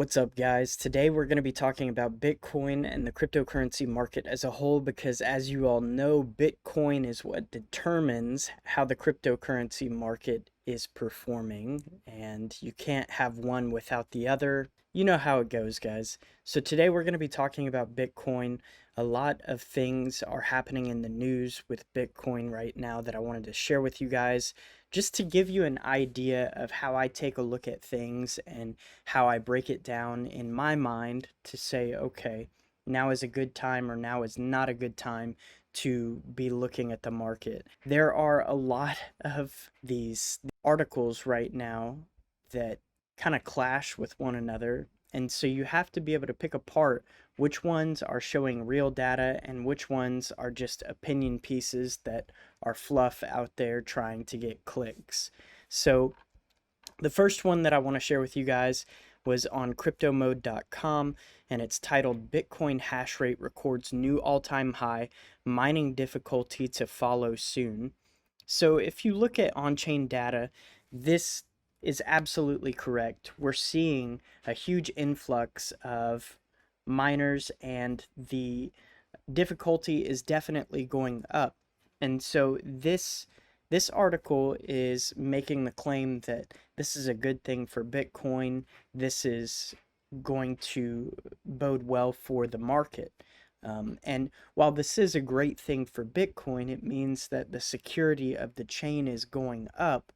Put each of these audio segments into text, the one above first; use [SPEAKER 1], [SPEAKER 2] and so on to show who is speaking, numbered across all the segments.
[SPEAKER 1] What's up, guys? Today we're going to be talking about Bitcoin and the cryptocurrency market as a whole because, as you all know, Bitcoin is what determines how the cryptocurrency market is performing, and you can't have one without the other. You know how it goes, guys. So today we're going to be talking about Bitcoin. A lot of things are happening in the news with Bitcoin right now that I wanted to share with you guys, just to give you an idea of how I take a look at things and how I break it down in my mind to say, okay, now is a good time or now is not a good time to be looking at the market. There are a lot of these articles right now that kind of clash with one another. And so you have to be able to pick apart which ones are showing real data and which ones are just opinion pieces that are fluff out there trying to get clicks. So the first one that I want to share with you guys was on cryptomode.com, and it's titled Bitcoin hash rate records new all-time high, mining difficulty to follow soon. So if you look at on-chain data, this is absolutely correct. We're seeing a huge influx of miners, and the difficulty is definitely going up. And so this article is making the claim that this is a good thing for Bitcoin. This is going to bode well for the market. And while this is a great thing for Bitcoin, it means that the security of the chain is going up.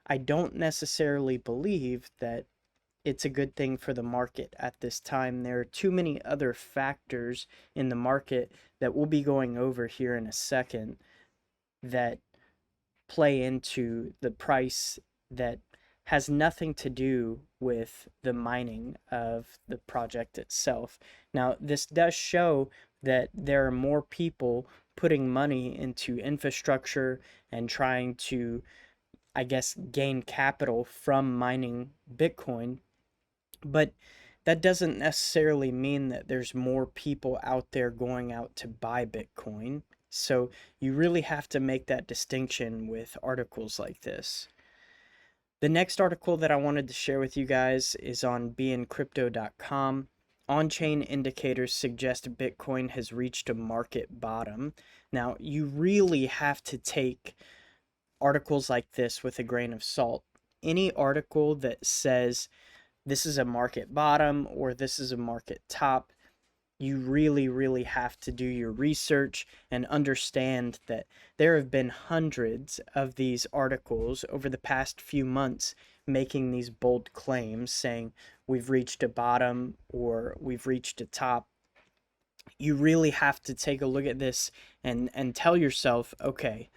[SPEAKER 1] I don't necessarily believe that it's a good thing for the market at this time. There are too many other factors in the market that we'll be going over here in a second that play into the price that has nothing to do with the mining of the project itself. Now, this does show that there are more people putting money into infrastructure and trying to, I guess, gain capital from mining Bitcoin, but that doesn't necessarily mean that there's more people out there going out to buy Bitcoin. So you really have to make that distinction with articles like this. The next article that I wanted to share with you guys is on beincrypto.com. On-chain indicators suggest Bitcoin has reached a market bottom. Now, you really have to take articles like this with a grain of salt. Any article that says this is a market bottom or this is a market top, you really have to do your research and understand that there have been hundreds of these articles over the past few months making these bold claims saying we've reached a bottom or we've reached a top. You really have to take a look at this and tell yourself, okay,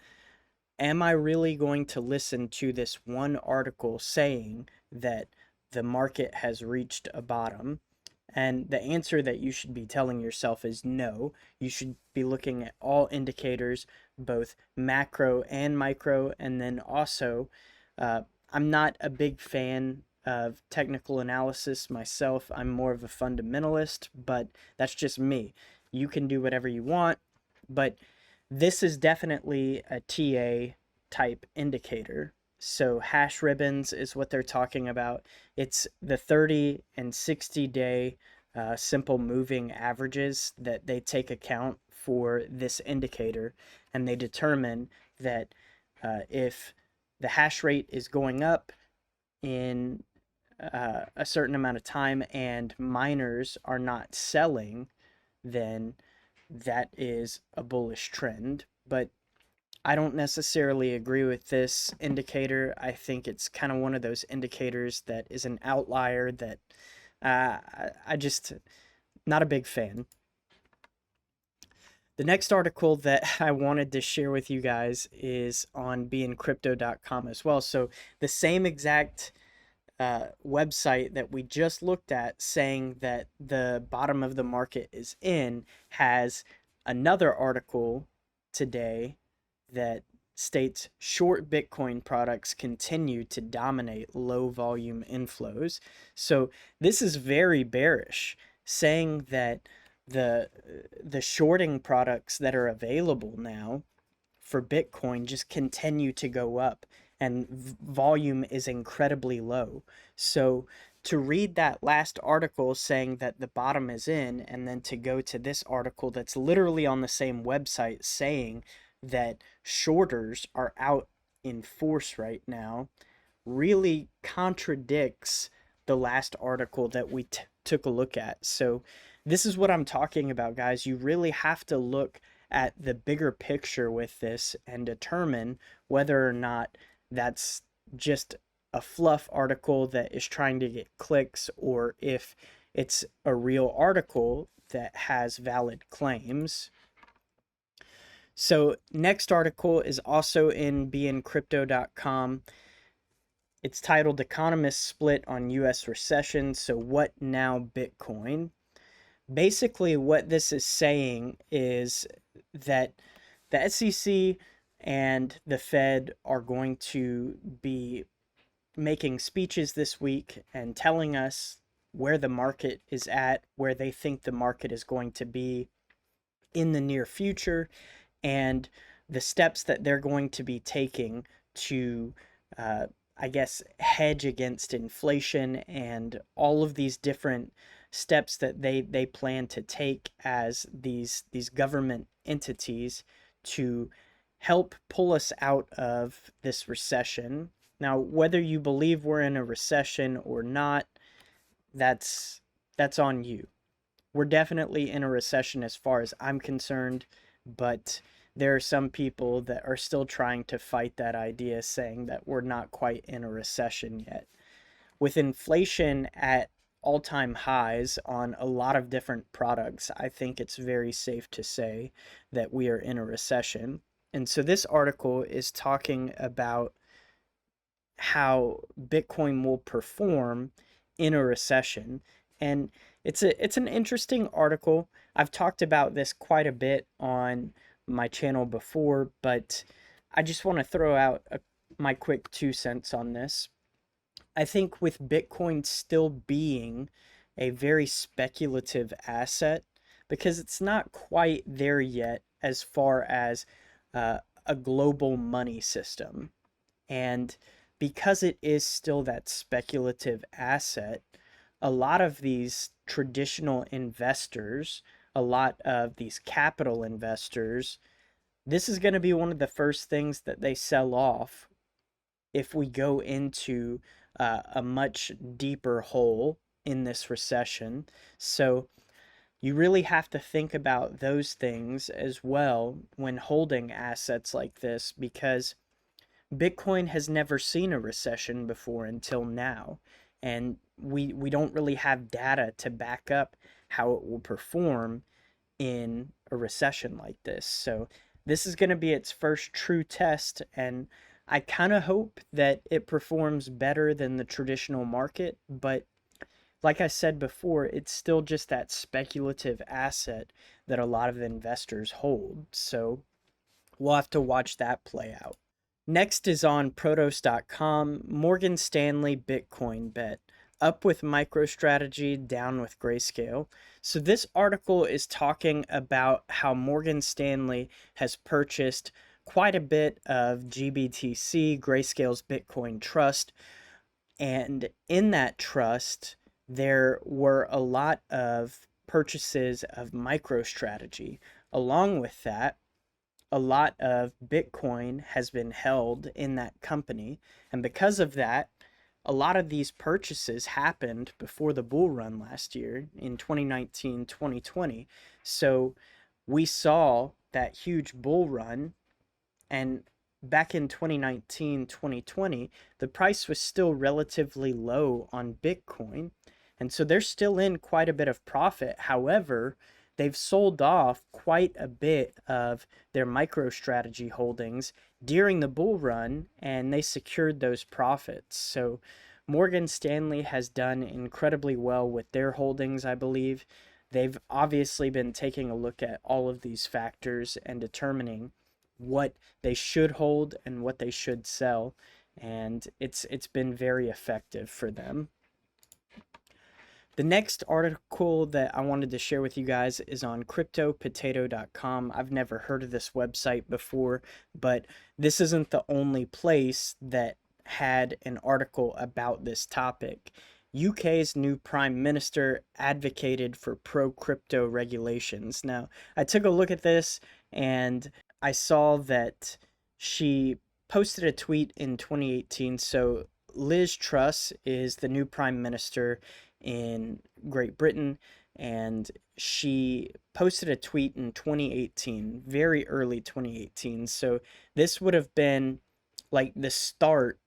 [SPEAKER 1] am I really going to listen to this one article saying that the market has reached a bottom? And the answer that you should be telling yourself is no. You should be looking at all indicators, both macro and micro. And then also, I'm not a big fan of technical analysis myself. I'm more of a fundamentalist, but that's just me. You can do whatever you want, but this is definitely a TA type indicator. So hash ribbons is what they're talking about. It's the 30 and 60 day simple moving averages that they take account for this indicator, and they determine that if the hash rate is going up in a certain amount of time and miners are not selling, then that is a bullish trend. But I don't necessarily agree with this indicator. I think it's kind of one of those indicators that is an outlier that I just not a big fan. The next article that I wanted to share with you guys is on beincrypto.com as well. So the same exact website that we just looked at saying that the bottom of the market is in has another article today that states short Bitcoin products continue to dominate low volume inflows. So this is very bearish, saying that the shorting products that are available now for Bitcoin just continue to go up and volume is incredibly low. So to read that last article saying that the bottom is in, and then to go to this article that's literally on the same website saying that shorters are out in force right now, really contradicts the last article that we took a look at. So, this is what I'm talking about, guys. You really have to look at the bigger picture with this and determine whether or not that's just a fluff article that is trying to get clicks, or if it's a real article that has valid claims. So, next article is also in bncrypto.com. It's titled Economists Split on US Recession. So, what now, Bitcoin? Basically, what this is saying is that the SEC and the Fed are going to be making speeches this week and telling us where the market is at, where they think the market is going to be in the near future, and the steps that they're going to be taking to, I guess, hedge against inflation, and all of these different steps that they plan to take as these government entities to help pull us out of this recession. Now, whether you believe we're in a recession or not, that's on you. We're definitely in a recession as far as I'm concerned, but there are some people that are still trying to fight that idea, saying that we're not quite in a recession yet. With inflation at all-time highs on a lot of different products, I think it's very safe to say that we are in a recession. And so this article is talking about how Bitcoin will perform in a recession. And it's an interesting article. I've talked about this quite a bit on my channel before, but I just want to throw out my quick 2 cents on this. I think with Bitcoin still being a very speculative asset, because it's not quite there yet as far as a global money system. And because it is still that speculative asset, a lot of these traditional investors, a lot of these capital investors, this is going to be one of the first things that they sell off if we go into a much deeper hole in this recession. So you really have to think about those things as well when holding assets like this, because Bitcoin has never seen a recession before until now, and we don't really have data to back up how it will perform in a recession like this. So this is going to be its first true test, and I kind of hope that it performs better than the traditional market, but like I said before, it's still just that speculative asset that a lot of investors hold. So we'll have to watch that play out. Next is on Protos.com, Morgan Stanley Bitcoin bet. Up with MicroStrategy, down with Grayscale. So this article is talking about how Morgan Stanley has purchased quite a bit of GBTC, Grayscale's Bitcoin trust. And in that trust, there were a lot of purchases of MicroStrategy. Along with that, a lot of Bitcoin has been held in that company. And because of that, a lot of these purchases happened before the bull run last year in 2019, 2020. So we saw that huge bull run, and back in 2019, 2020, the price was still relatively low on Bitcoin. And so they're still in quite a bit of profit. However, they've sold off quite a bit of their MicroStrategy holdings during the bull run, and they secured those profits. So Morgan Stanley has done incredibly well with their holdings, I believe. They've obviously been taking a look at all of these factors and determining what they should hold and what they should sell, and it's been very effective for them. The next article that I wanted to share with you guys is on cryptopotato.com. I've never heard of this website before, but this isn't the only place that had an article about this topic. UK's new prime minister advocated for pro-crypto regulations. Now, I took a look at this and I saw that she posted a tweet in 2018. So Liz Truss is the new prime minister in Great Britain, and she posted a tweet in 2018, very early 2018. So this would have been like the start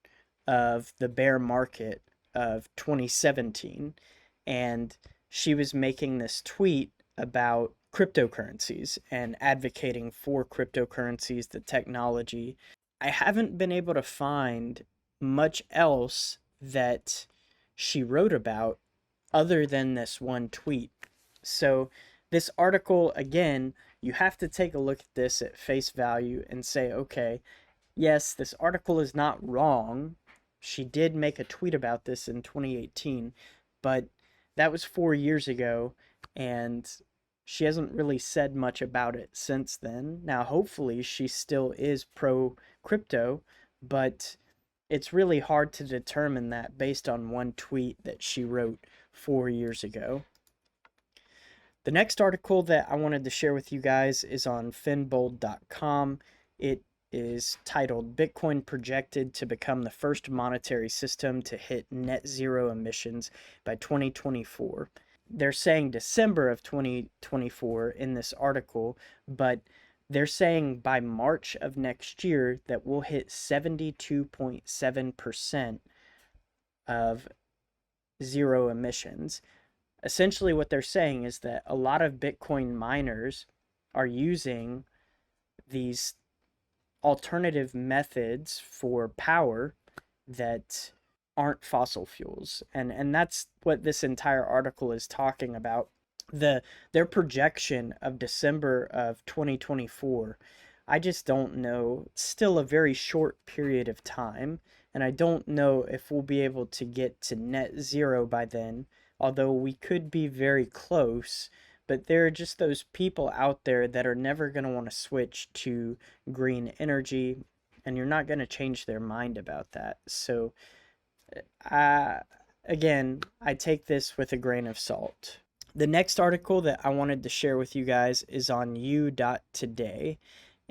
[SPEAKER 1] of the bear market of 2017, and she was making this tweet about cryptocurrencies and advocating for cryptocurrencies, the technology. I haven't been able to find much else that she wrote about other than this one tweet. So, this article, again, you have to take a look at this at face value and say, okay, yes, this article is not wrong. She did make a tweet about this in 2018, but that was 4 years ago, and she hasn't really said much about it since then. Now, hopefully, she still is pro crypto, but it's really hard to determine that based on one tweet that she wrote 4 years ago. The next article that I wanted to share with you guys is on finbold.com. It is titled Bitcoin Projected to Become the First Monetary System to Hit Net Zero Emissions by 2024. They're saying December of 2024 in this article, but they're saying by March of next year that we'll hit 72.7% of zero emissions. Essentially, what they're saying is that a lot of Bitcoin miners are using these alternative methods for power that aren't fossil fuels. And that's what this entire article is talking about. Their projection of December of 2024, I just don't know. It's still a very short period of time, and I don't know if we'll be able to get to net zero by then, although we could be very close. But there are just those people out there that are never going to want to switch to green energy, and you're not going to change their mind about that. So, again, I take this with a grain of salt. The next article that I wanted to share with you guys is on u.today.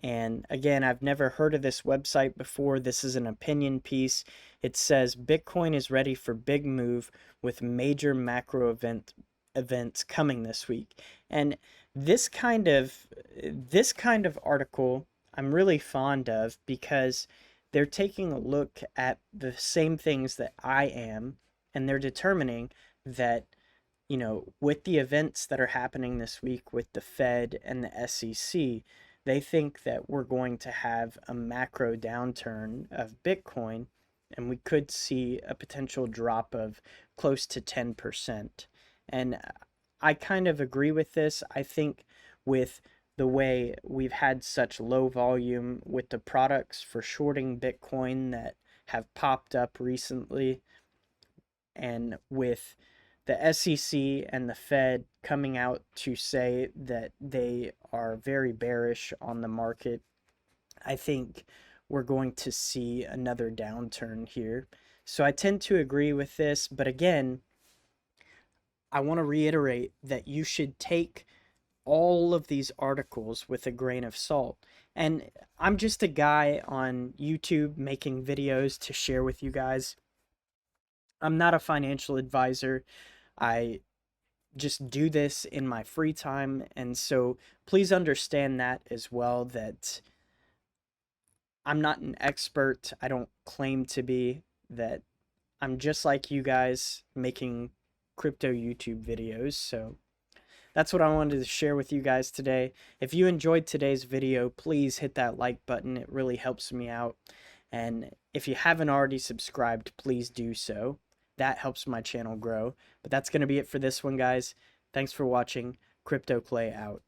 [SPEAKER 1] And again, I've never heard of this website before. This is an opinion piece. It says Bitcoin is ready for big move with major macro events coming this week. And this kind of article I'm really fond of because they're taking a look at the same things that I am, and they're determining that, with the events that are happening this week with the Fed and the SEC, they think that we're going to have a macro downturn of Bitcoin, and we could see a potential drop of close to 10%. And I kind of agree with this. I think with the way we've had such low volume with the products for shorting Bitcoin that have popped up recently, and with the SEC and the Fed coming out to say that they are very bearish on the market, I think we're going to see another downturn here. So I tend to agree with this, but again, I want to reiterate that you should take all of these articles with a grain of salt. And I'm just a guy on YouTube making videos to share with you guys. I'm not a financial advisor. I just do this in my free time, and so please understand that as well, that I'm not an expert. I don't claim to be. That I'm just like you guys making crypto YouTube videos. So that's what I wanted to share with you guys today. If you enjoyed today's video, please hit that like button. It really helps me out. And if you haven't already subscribed, please do so. That helps my channel grow. But that's going to be it for this one, guys. Thanks for watching. Crypto Clay out.